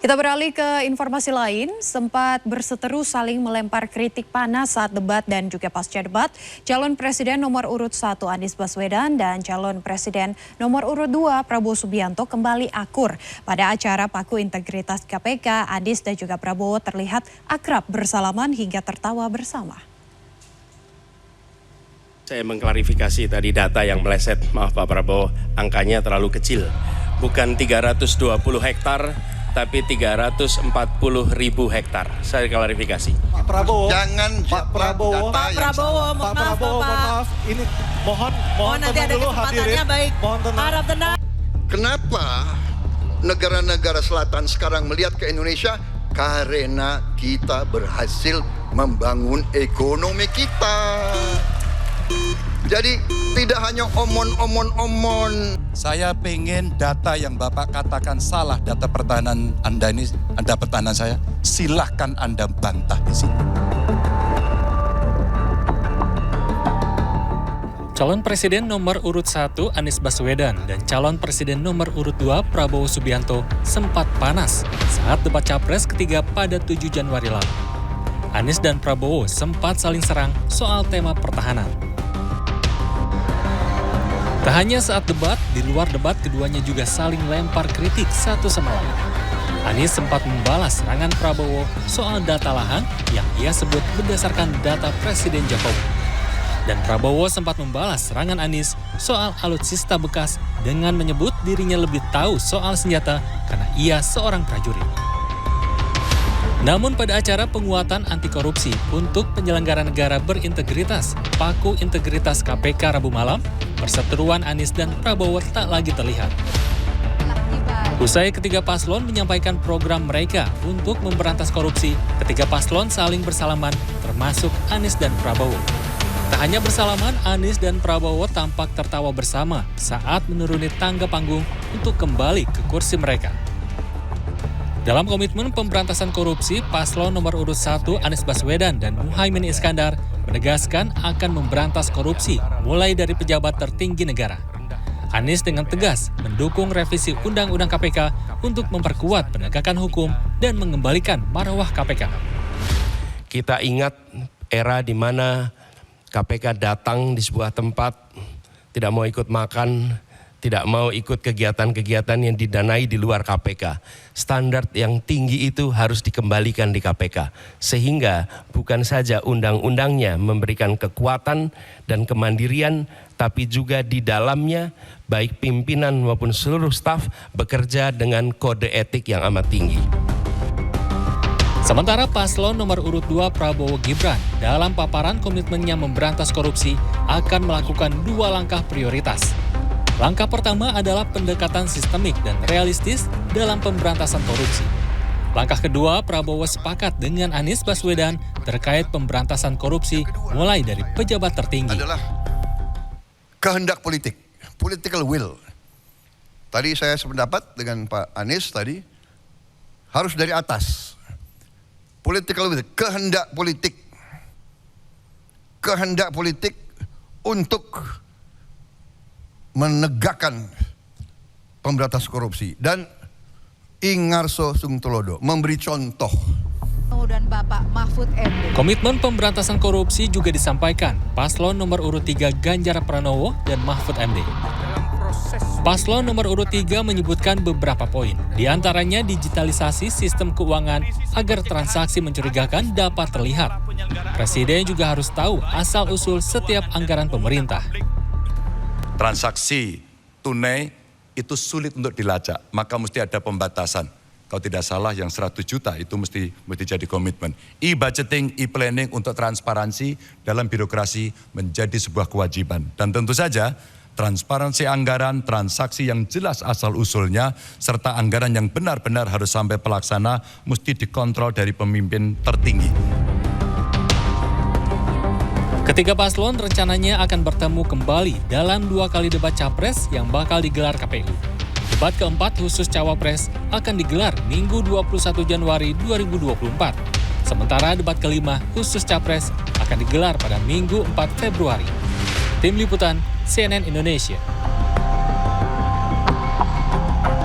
Kita beralih ke informasi lain, sempat berseteru saling melempar kritik panas saat debat dan juga pasca debat. Calon Presiden nomor urut 1 Anies Baswedan dan calon Presiden nomor urut 2 Prabowo Subianto kembali akur. Pada acara Paku Integritas KPK, Anies dan juga Prabowo terlihat akrab bersalaman hingga tertawa bersama. Saya mengklarifikasi tadi data yang meleset, maaf Pak Prabowo, angkanya terlalu kecil. Bukan 320 hektar, tapi 340.000 hektar. Saya klarifikasi. Pak Prabowo, jangan Pak Prabowo, maaf. Ini mohon nanti ada dulu kesempatannya, hadirin. baik. Mohon tenang. Harap tenang. Kenapa negara-negara selatan sekarang melihat ke Indonesia? Karena kita berhasil membangun ekonomi kita. Jadi tidak hanya omon-omon. Saya pengen data yang Bapak katakan salah, data pertahanan Anda ini, Anda pertahanan saya, silahkan Anda bantah di sini. Calon Presiden nomor urut 1 Anies Baswedan dan calon Presiden nomor urut 2 Prabowo Subianto sempat panas saat debat Capres ketiga pada 7 Januari lalu. Anies dan Prabowo sempat saling serang soal tema pertahanan. Tak hanya saat debat, di luar debat keduanya juga saling lempar kritik satu sama lain. Anies sempat membalas serangan Prabowo soal data lahan yang ia sebut berdasarkan data Presiden Jokowi. Dan Prabowo sempat membalas serangan Anies soal alutsista bekas dengan menyebut dirinya lebih tahu soal senjata karena ia seorang prajurit. Namun pada acara penguatan anti korupsi untuk penyelenggara negara berintegritas, Paku Integritas KPK Rabu malam, perseteruan Anies dan Prabowo tak lagi terlihat. Usai ketiga paslon menyampaikan program mereka untuk memberantas korupsi, ketiga paslon saling bersalaman termasuk Anies dan Prabowo. Tak hanya bersalaman, Anies dan Prabowo tampak tertawa bersama saat menuruni tangga panggung untuk kembali ke kursi mereka. Dalam komitmen pemberantasan korupsi, paslon nomor urut 1 Anies Baswedan dan Muhaimin Iskandar menegaskan akan memberantas korupsi mulai dari pejabat tertinggi negara. Anies dengan tegas mendukung revisi Undang-Undang KPK untuk memperkuat penegakan hukum dan mengembalikan marwah KPK. Kita ingat era di mana KPK datang di sebuah tempat, tidak mau ikut makan, tidak mau ikut kegiatan-kegiatan yang didanai di luar KPK. Standar yang tinggi itu harus dikembalikan di KPK. Sehingga bukan saja undang-undangnya memberikan kekuatan dan kemandirian, tapi juga di dalamnya baik pimpinan maupun seluruh staf bekerja dengan kode etik yang amat tinggi. Sementara paslon nomor urut 2 Prabowo Gibran dalam paparan komitmennya memberantas korupsi akan melakukan 2 langkah prioritas. Langkah pertama adalah pendekatan sistemik dan realistis dalam pemberantasan korupsi. Langkah kedua, Prabowo sepakat dengan Anies Baswedan terkait pemberantasan korupsi mulai dari pejabat tertinggi. Adalah kehendak politik, political will. Tadi saya sependapat dengan Pak Anies tadi, harus dari atas. Political will, kehendak politik. Kehendak politik untuk menegakkan pemberantasan korupsi dan Ingarso Sungtolodo memberi contoh. Dan Bapak Mahfud MD. Komitmen pemberantasan korupsi juga disampaikan paslon nomor urut 3 Ganjar Pranowo dan Mahfud MD. Paslon nomor urut 3 menyebutkan beberapa poin, di antaranya digitalisasi sistem keuangan agar transaksi mencurigakan dapat terlihat. Presiden juga harus tahu asal-usul setiap anggaran pemerintah. Transaksi tunai itu sulit untuk dilacak, maka mesti ada pembatasan. Kalau tidak salah yang 100 juta itu mesti jadi komitmen. E-budgeting, e-planning untuk transparansi dalam birokrasi menjadi sebuah kewajiban. Dan tentu saja transparansi anggaran, transaksi yang jelas asal-usulnya, serta anggaran yang benar-benar harus sampai pelaksana mesti dikontrol dari pemimpin tertinggi. Ketiga paslon rencananya akan bertemu kembali dalam 2 kali debat Capres yang bakal digelar KPU. Debat keempat khusus Cawapres akan digelar Minggu 21 Januari 2024. Sementara debat kelima khusus Capres akan digelar pada Minggu 4 Februari. Tim Liputan CNN Indonesia.